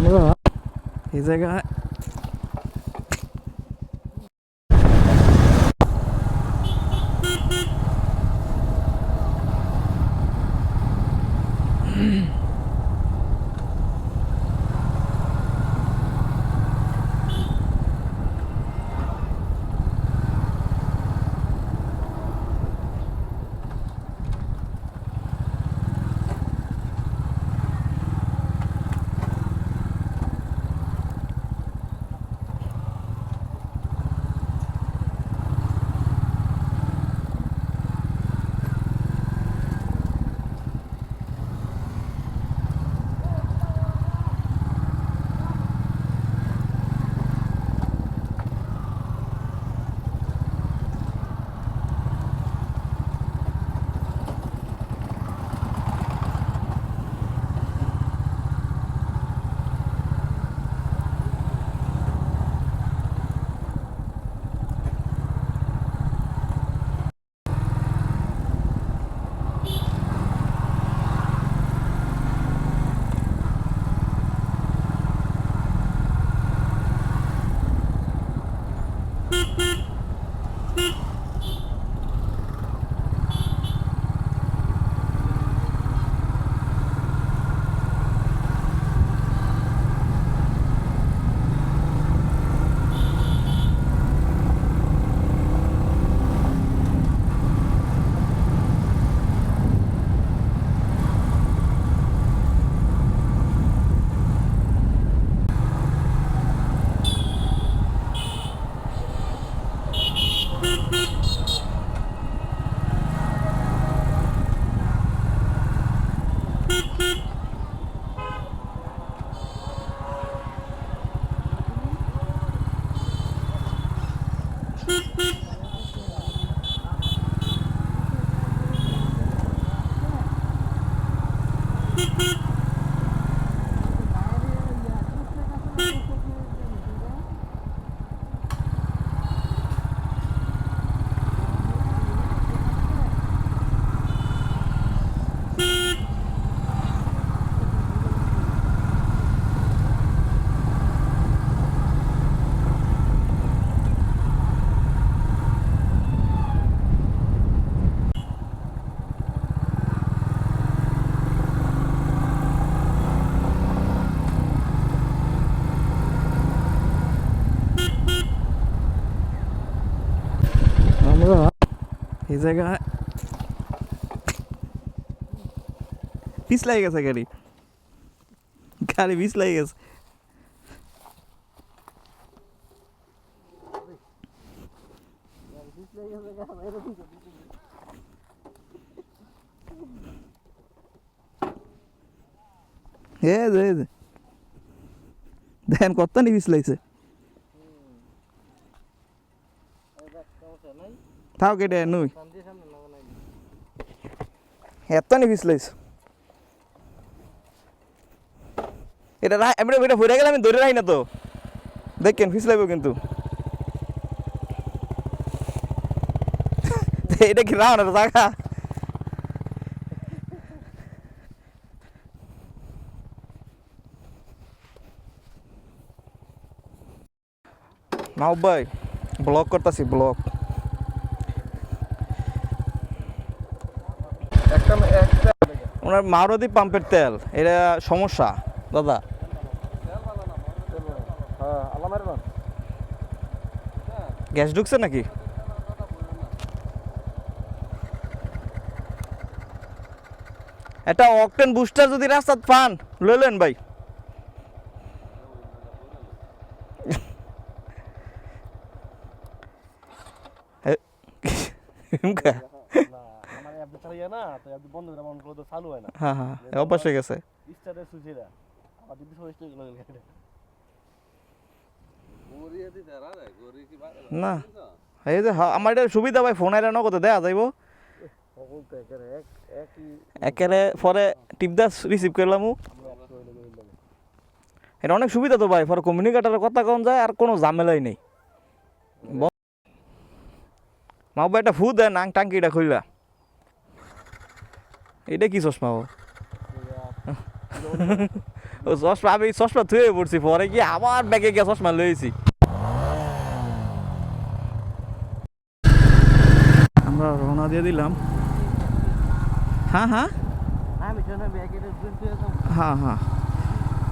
আমরা এই জায়গায় এই জায়গায় পিছ লাগি গেছে গাড়ি গাড়ি পিছ লাগি গেছে দেখেন কত নি পিছ লাগছে থাও কেটে নুই এত নি পিছ লাগছে এটা এমনি ওইটা ভরে গেলে আমি ধরে রাখি না তো দেখেন পিছ লাগবে কিন্তু এটা কি রাও না জায়গা নাও ভাই ব্লক করতেছি ব্লক ওনার মারুতি পাম্পের তেল এটা সমস্যা দাদা গ্যাস ঢুকছে নাকি একটা অকটেন বুস্টার যদি রাস্তাত পান লইলেন ভাই হ্যাঁ হ্যাঁ অভ্যাস হয়ে গেছে না এই যে আমার এটা সুবিধা ভাই ফোন আইলে নগদ দেয়া যাইব একেবারে পরে টিপদাস রিসিভ করলাম এটা অনেক সুবিধা তো ভাই পরে কমিউনিকেটারের কথা কম যায় আর কোনো ঝামেলাই নেই মা ভাই একটা ফু দেন আং টাঙ্কিটা খুললা এটা কি চশমা ও চশমা আমি চশমা ধুয়ে পড়ছি, পরে কি আবার ব্যাগে গিয়ে চশমা লইছি। আমরা রওনা দিয়ে দিলাম। হ্যাঁ হ্যাঁ হ্যাঁ হ্যাঁ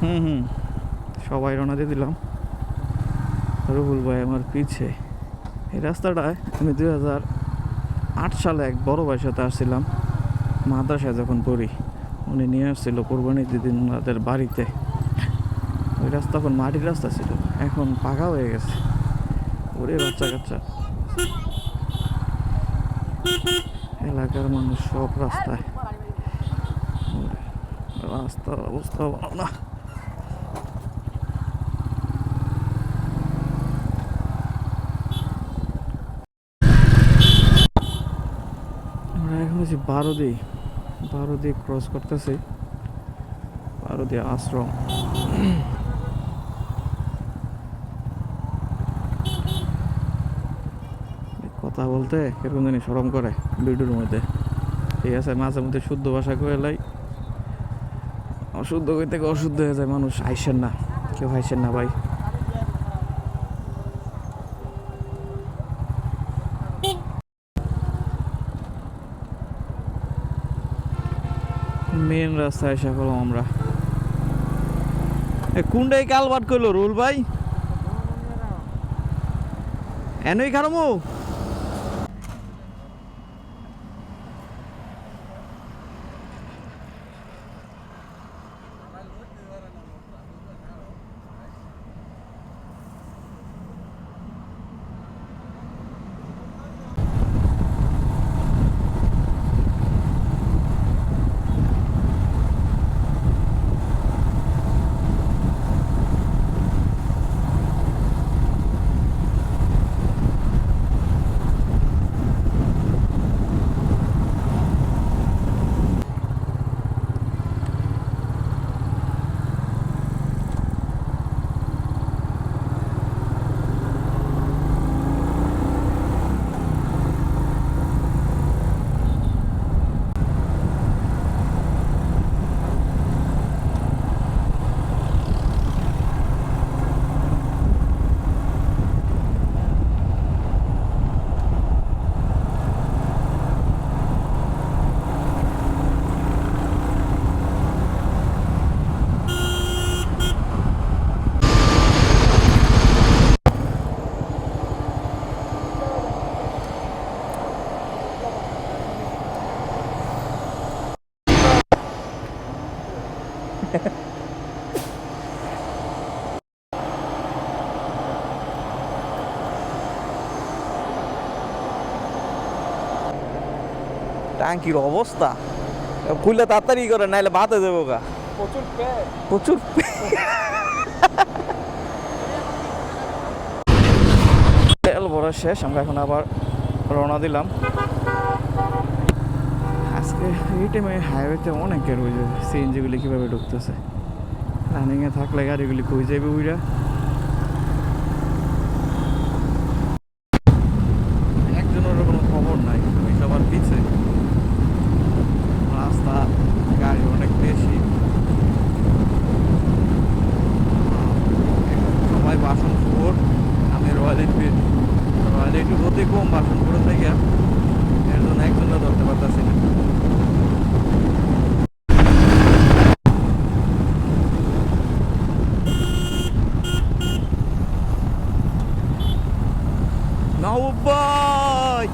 হুম, সবাই রওনা দিয়ে দিলাম। রুহুল ভাই আমার পিছে। এই রাস্তাটায় আমি 2008 সালে এক বড় ভাইয়ের সাথে আসছিলাম মাদ্রাসায় যখন পড়ি। উনি নিয়ে আসছিল কোরবানির দিন ওনাদের বাড়িতে। ওই রাস্তা তখন মাটির রাস্তা ছিল, এখন পাকা হয়ে গেছে। ওরে বাচ্চা কাচ্চা, এলাকার মানুষ সব রাস্তায়। রাস্তার অবস্থা ভালো না। আমরা এখন হচ্ছে বারোদি ক্রস করতেছি, বারোদি আশ্রম। কথা বলতে কিরকম জানি শরম করে ভিডিওর মধ্যে। ঠিক আছে, মাঝে মধ্যে শুদ্ধ ভাষা কয়ে লাই, অশুদ্ধ কই থেকে অশুদ্ধ হয়ে যায় মানুষ। আইসেন না, কেউ আইসেন না ভাই। মেন রাস্তায় এসে পেলাম আমরা। কোনটাই কালবাট করলো রুল ভাই? এনই খারামু টাঙ্কির অবস্থা খুললে তাড়াতাড়ি করে, নাইলে বাতে দেবো গা। প্রচুর তেল ভরা শেষ, আমরা এখন আবার রওনা দিলাম। আজকে এই টাইমে হাইওয়েতে অনেকের ওই যে সিএনজিগুলি কীভাবে ঢুকতেছে। রানিংয়ে থাকলে গাড়িগুলি কই যাবে ওইরা। একজনের কোনো খবর নাই, ওই সবার পিছে। রাস্তা গাড়ি অনেক বেশি, সবাই বাসনপুর। আমি রয়্যাল এনফিল্ড গতি কম বাসনপুর থেকে, এর জন্য একজনও ধরতে পারতেছি না। ভাই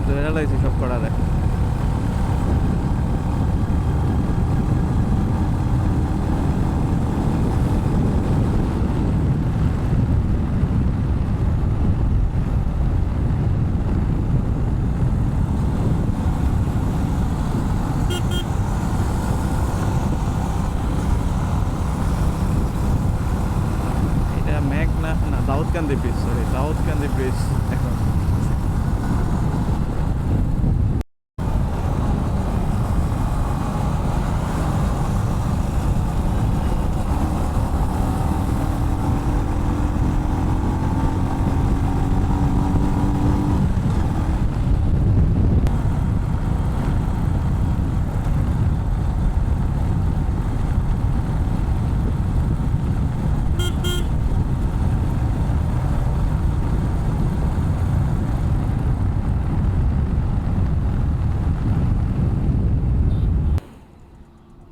ধরে লাইছি সব করা দেখ। সাউথকান্দি ব্রিজ, সরি সাউথকান্দি ব্রিজ এখন।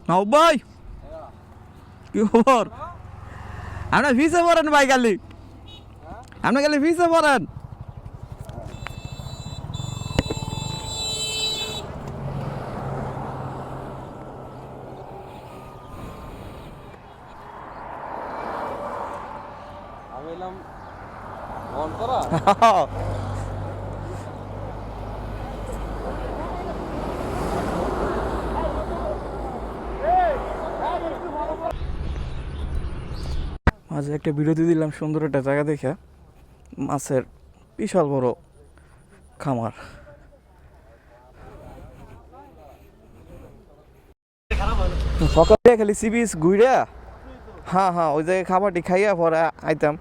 নাও ভাই কি খবর? আপনার ফিসে পড়েন ভাই খালি, আপনি খালি ফিসে পড়েন। আমি এলাম অন করা। মাঝে একটা বিরতি দিলাম সুন্দর একটা জায়গা দেখে, মাছের বিশাল বড় খামার। সকালে খালি সি বিচ ঘুরে, হ্যাঁ হ্যাঁ ওই জায়গায় খাবারটি খাইয়া পরে আইতাম।